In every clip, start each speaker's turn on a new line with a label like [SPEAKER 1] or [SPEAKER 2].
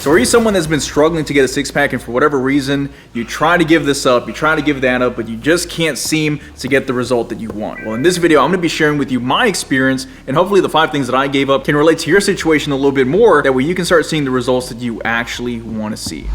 [SPEAKER 1] So are you someone that's been struggling to get a six-pack, and for whatever reason, you try to give this up, you try to give that up, but you just can't seem to get the result that you want? Well, in this video, I'm gonna be sharing with you my experience, and hopefully the 5 things that I gave up can relate to your situation a little bit more. That way you can start seeing the results that you actually wanna see.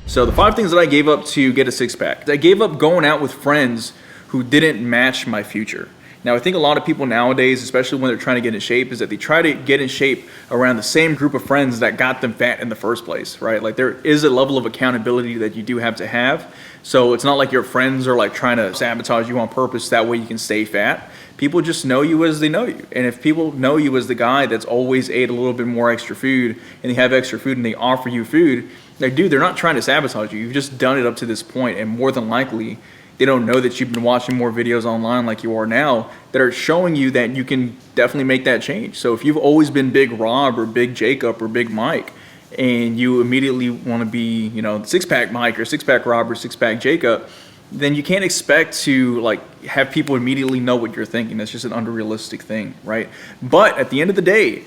[SPEAKER 1] So the 5 things that I gave up to get a six-pack. I gave up going out with friends who didn't match my future. Now, I think a lot of people nowadays, especially when they're trying to get in shape, is that they try to get in shape around the same group of friends that got them fat in the first place, right? Like, there is a level of accountability that you do have to have. So it's not like your friends are like trying to sabotage you on purpose, that way you can stay fat. People just know you as they know you. And if people know you as the guy that's always ate a little bit more extra food, and they have extra food and they offer you food, like, dude, they're not trying to sabotage you. You've just done it up to this point, and more than likely, they don't know that you've been watching more videos online like you are now that are showing you that you can definitely make that change. So if you've always been Big Rob or Big Jacob or Big Mike, and you immediately want to be, you know, six-pack Mike or six-pack Rob or six-pack Jacob, then you can't expect to like have people immediately know what you're thinking. That's just an unrealistic thing, right? But at the end of the day,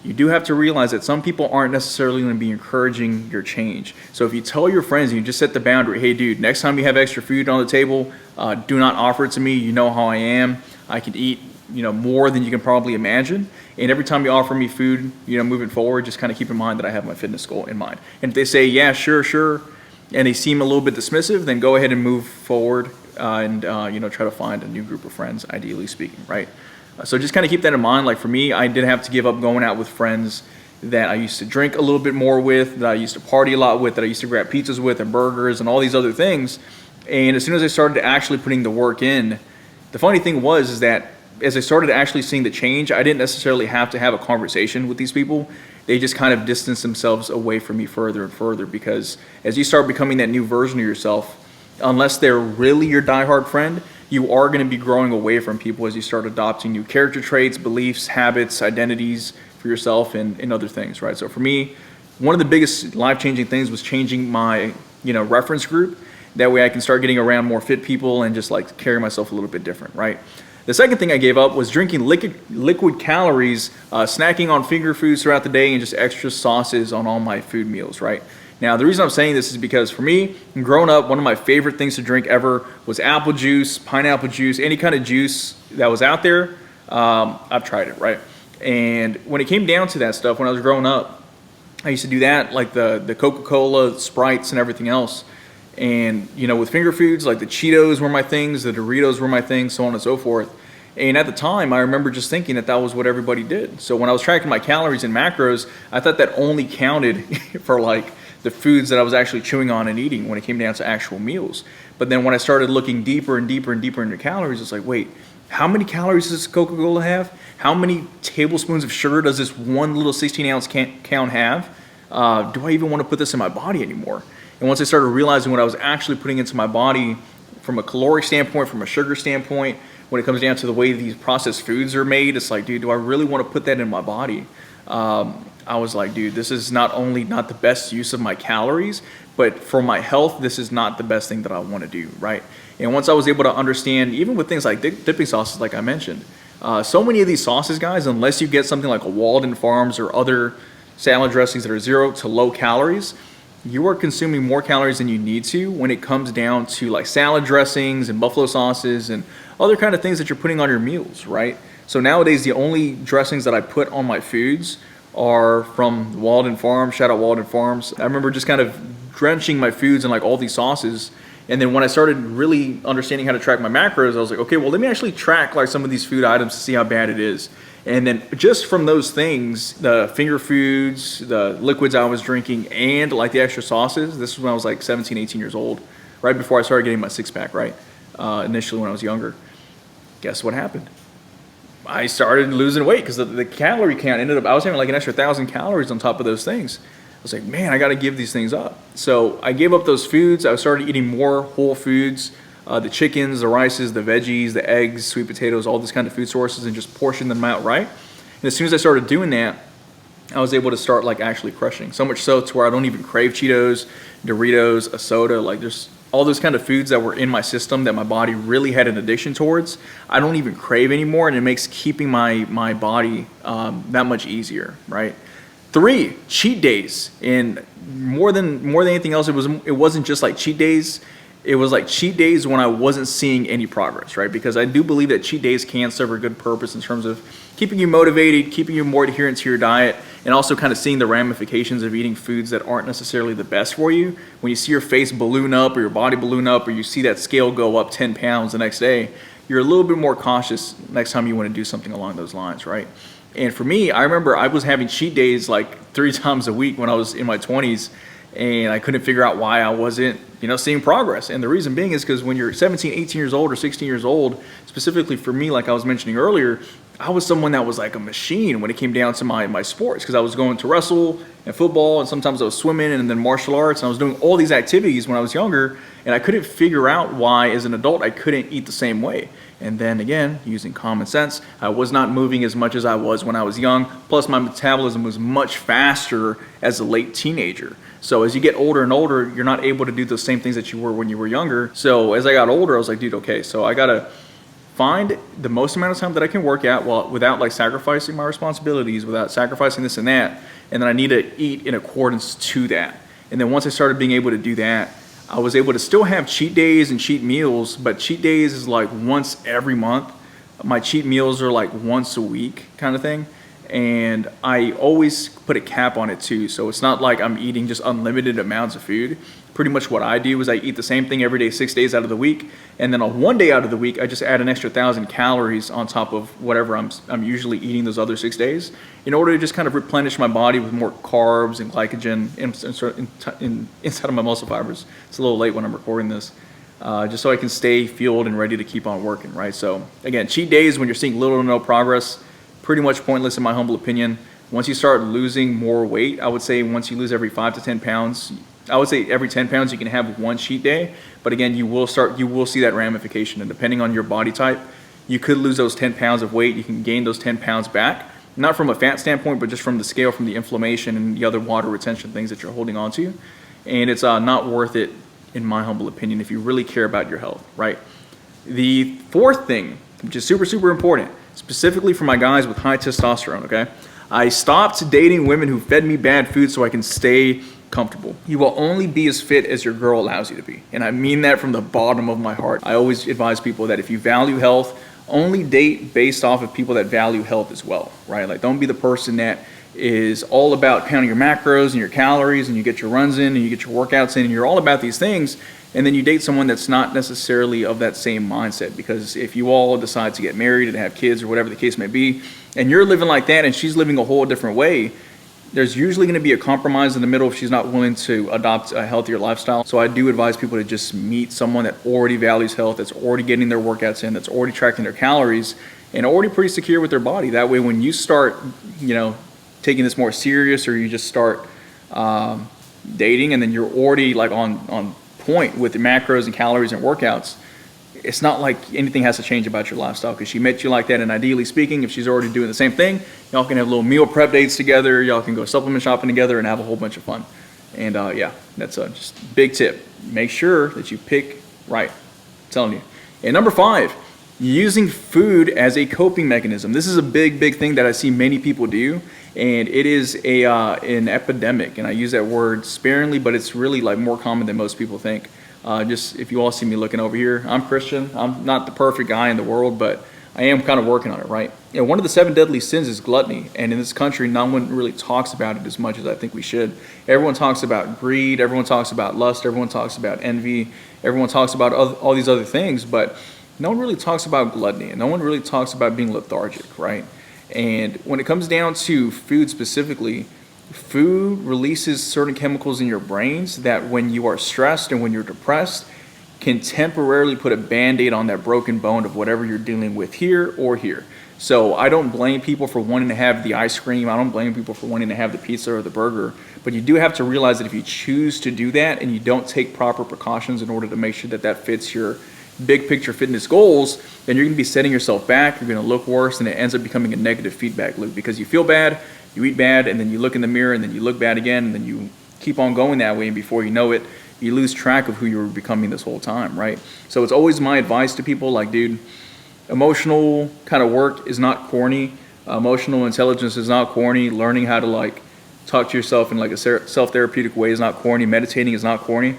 [SPEAKER 1] you do have to realize that some people aren't necessarily going to be encouraging your change. So if you tell your friends and you just set the boundary, hey dude, next time you have extra food on the table, do not offer it to me. You know how I am. I can eat, you know, more than you can probably imagine. And every time you offer me food, you know, moving forward, just kind of keep in mind that I have my fitness goal in mind. And if they say, yeah, sure, and they seem a little bit dismissive, then go ahead and move forward and you know, try to find a new group of friends, ideally speaking, right? So just kind of keep that in mind. Like for me, I did have to give up going out with friends that I used to drink a little bit more with, that I used to party a lot with, that I used to grab pizzas with and burgers and all these other things. And as soon as I started actually putting the work in, the funny thing is that as I started actually seeing the change, I didn't necessarily have to have a conversation with these people. They just kind of distanced themselves away from me further and further, because as you start becoming that new version of yourself, unless they're really your diehard friend, you are going to be growing away from people as you start adopting new character traits, beliefs, habits, identities for yourself, and other things, right? So for me, one of the biggest life-changing things was changing my, you know, reference group. That way I can start getting around more fit people and just like carry myself a little bit different, right? The second thing I gave up was drinking liquid calories, snacking on finger foods throughout the day, and just extra sauces on all my food meals, right? Now, the reason I'm saying this is because for me, growing up, one of my favorite things to drink ever was apple juice, pineapple juice, any kind of juice that was out there. I've tried it, right? And when it came down to that stuff, when I was growing up, I used to do that, like the Coca-Cola, Sprites, and everything else. And, you know, with finger foods, like the Cheetos were my things, the Doritos were my things, so on and so forth. And at the time, I remember just thinking that was what everybody did. So when I was tracking my calories and macros, I thought that only counted for like the foods that I was actually chewing on and eating when it came down to actual meals. But then when I started looking deeper and deeper and deeper into calories, it's like, wait, how many calories does Coca-Cola have? How many tablespoons of sugar does this one little 16-ounce can have? Do I even want to put this in my body anymore? And once I started realizing what I was actually putting into my body from a caloric standpoint, from a sugar standpoint, when it comes down to the way these processed foods are made, it's like, dude, do I really want to put that in my body? I was like, dude, this is not only not the best use of my calories, but for my health, this is not the best thing that I want to do, right? And once I was able to understand, even with things like dipping sauces, like I mentioned, so many of these sauces, guys, unless you get something like a Walden Farms or other salad dressings that are 0 to low calories, you are consuming more calories than you need to when it comes down to like salad dressings and buffalo sauces and other kind of things that you're putting on your meals, right? So nowadays, the only dressings that I put on my foods are from Walden Farms. Shout out Walden Farms. I remember just kind of drenching my foods in like all these sauces. And then when I started really understanding how to track my macros, I was like, okay, well, let me actually track like some of these food items to see how bad it is. And then just from those things, the finger foods, the liquids I was drinking, and like the extra sauces, this was when I was like 17, 18 years old, right before I started getting my six-pack, right? Initially when I was younger. Guess what happened? I started losing weight because the calorie count ended up, I was having like an extra 1,000 calories on top of those things. I was like, man, I got to give these things up. So I gave up those foods. I started eating more whole foods, the chickens, the rices, the veggies, the eggs, sweet potatoes, all these kind of food sources, and just portion them out right. And as soon as I started doing that, I was able to start like actually crushing. So much so to where I don't even crave Cheetos, Doritos, a soda. Like just all those kind of foods that were in my system that my body really had an addiction towards, I don't even crave anymore, and it makes keeping my body that much easier, right? 3, cheat days. And more than anything else, it wasn't just like cheat days. It was like cheat days when I wasn't seeing any progress, right? Because I do believe that cheat days can serve a good purpose in terms of keeping you motivated, keeping you more adherent to your diet, and also kind of seeing the ramifications of eating foods that aren't necessarily the best for you. When you see your face balloon up or your body balloon up, or you see that scale go up 10 pounds the next day, you're a little bit more cautious next time you want to do something along those lines, right? And for me, I remember I was having cheat days like 3 times a week when I was in my 20s, and I couldn't figure out why I wasn't, seeing progress. And the reason being is because when you're 17, 18 years old or 16 years old, specifically for me, like I was mentioning earlier, I was someone that was like a machine when it came down to my sports, because I was going to wrestle and football, and sometimes I was swimming and then martial arts, and I was doing all these activities when I was younger, and I couldn't figure out why as an adult I couldn't eat the same way. And then again, using common sense, I was not moving as much as I was when I was young, plus my metabolism was much faster as a late teenager. So as you get older and older, you're not able to do the same things that you were when you were younger. So as I got older, I was like, dude, okay, so I gotta find the most amount of time that I can work out without like sacrificing my responsibilities, without sacrificing this and that. And then I need to eat in accordance to that. And then once I started being able to do that, I was able to still have cheat days and cheat meals, but cheat days is like once every month. My cheat meals are like once a week kind of thing. And I always put a cap on it too. So it's not like I'm eating just unlimited amounts of food. Pretty much what I do is I eat the same thing every day, 6 days out of the week. And then on one day out of the week, I just add an extra 1,000 calories on top of whatever I'm usually eating those other 6 days, in order to just kind of replenish my body with more carbs and glycogen inside of my muscle fibers. It's a little late when I'm recording this. Just so I can stay fueled and ready to keep on working, right? So again, cheat days when you're seeing little to no progress, pretty much pointless in my humble opinion. Once you start losing more weight, I would say once you lose every 5 to 10 pounds, I would say every 10 pounds you can have one cheat day. But again, you will see that ramification, and depending on your body type, you could lose those 10 pounds of weight. You can gain those 10 pounds back, not from a fat standpoint, but just from the scale, from the inflammation and the other water retention things that you're holding on to. And it's not worth it, in my humble opinion, if you really care about your health, right? The 4th thing, which is super, super important, specifically for my guys with high testosterone, okay? I stopped dating women who fed me bad food so I can stay comfortable. You will only be as fit as your girl allows you to be. And I mean that from the bottom of my heart. I always advise people that if you value health, only date based off of people that value health as well, right? Like, don't be the person that is all about counting your macros and your calories, and you get your runs in and you get your workouts in, and you're all about these things, and then you date someone that's not necessarily of that same mindset. Because if you all decide to get married and have kids or whatever the case may be, and you're living like that and she's living a whole different way, there's usually going to be a compromise in the middle if she's not willing to adopt a healthier lifestyle. So I do advise people to just meet someone that already values health, that's already getting their workouts in, that's already tracking their calories, and already pretty secure with their body. That way, when you start, taking this more serious, or you just start dating, and then you're already like on point with the macros and calories and workouts, it's not like anything has to change about your lifestyle, because she met you like that. And ideally speaking, if she's already doing the same thing, y'all can have little meal prep dates together, y'all can go supplement shopping together and have a whole bunch of fun. And yeah, that's just a big tip. Make sure that you pick right. I'm telling you. And number 5, using food as a coping mechanism. This is a big thing that I see many people do, and it is an epidemic. And I use that word sparingly, but it's really like more common than most people think. Just if you all see me looking over here, I'm Christian. I'm not the perfect guy in the world, but I am kind of working on it, right? One of the 7 deadly sins is gluttony. And in this country, no one really talks about it as much as I think we should. Everyone talks about greed. Everyone talks about lust. Everyone talks about envy. Everyone talks about all these other things, but no one really talks about gluttony. And no one really talks about being lethargic, right? And when it comes down to food specifically, food releases certain chemicals in your brains that when you are stressed and when you're depressed can temporarily put a band-aid on that broken bone of whatever you're dealing with here or here. So I don't blame people for wanting to have the ice cream. I don't blame people for wanting to have the pizza or the burger. But you do have to realize that if you choose to do that and you don't take proper precautions in order to make sure that that fits your big picture fitness goals, then you're going to be setting yourself back. You're going to look worse, and it ends up becoming a negative feedback loop, because you feel bad, you eat bad, and then you look in the mirror, and then you look bad again, and then you keep on going that way, and before you know it, you lose track of who you were becoming this whole time, right? So it's always my advice to people, like, dude, emotional kind of work is not corny. Emotional intelligence is not corny. Learning how to like talk to yourself in like a self-therapeutic way is not corny. Meditating is not corny.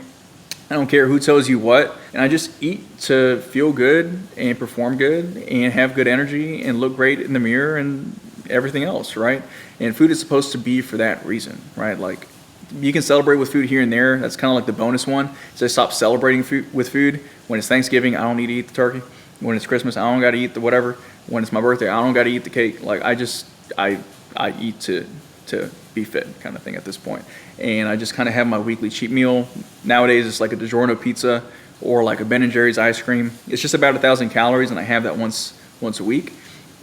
[SPEAKER 1] I don't care who tells you what, and I just eat to feel good and perform good and have good energy and look great in the mirror and everything else, right? And food is supposed to be for that reason, right? Like, you can celebrate with food here and there. That's kind of like the bonus one. So I stop celebrating with food. When it's Thanksgiving, I don't need to eat the turkey. When it's Christmas, I don't got to eat the whatever. When it's my birthday, I don't got to eat the cake. Like, I eat to be fit kind of thing at this point. And I just kind of have my weekly cheat meal. Nowadays, it's like a DiGiorno pizza or like a Ben & Jerry's ice cream. It's just about 1,000 calories, and I have that once a week.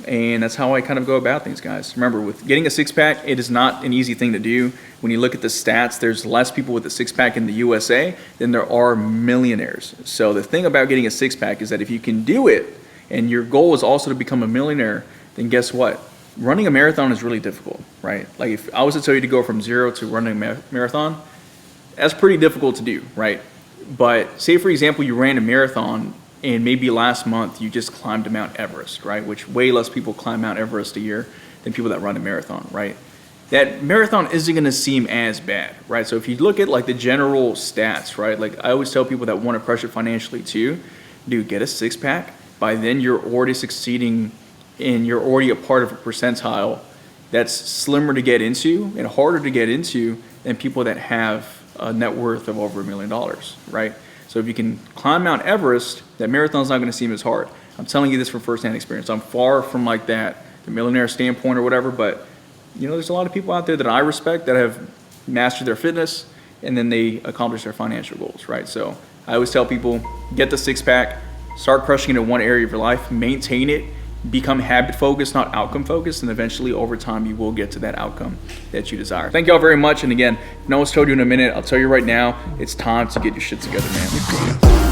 [SPEAKER 1] And that's how I kind of go about things, guys. Remember, with getting a six-pack, it is not an easy thing to do. When you look at the stats, there's less people with a six-pack in the USA than there are millionaires. So the thing about getting a six-pack is that if you can do it, and your goal is also to become a millionaire, then guess what? Running a marathon is really difficult, right? Like, if I was to tell you to go from 0 to running a marathon, that's pretty difficult to do, right? But say, for example, you ran a marathon and maybe last month you just climbed Mount Everest, right? Which way less people climb Mount Everest a year than people that run a marathon, right? That marathon isn't gonna seem as bad, right? So if you look at like the general stats, right? Like, I always tell people that want to crush it financially too, dude, get a six-pack. By then you're already succeeding and you're already a part of a percentile that's slimmer to get into and harder to get into than people that have a net worth of over $1 million, right? So if you can climb Mount Everest, that marathon's not going to seem as hard. I'm telling you this from firsthand experience. I'm far from like that, the millionaire standpoint or whatever, but you know, there's a lot of people out there that I respect that have mastered their fitness and then they accomplish their financial goals, right? So I always tell people, get the six-pack, start crushing it in one area of your life, maintain it, become habit focused, not outcome focused, and eventually over time you will get to that outcome that you desire. Thank y'all very much. And again, if no one's told you in a minute, I'll tell you right now, it's time to get your shit together, man.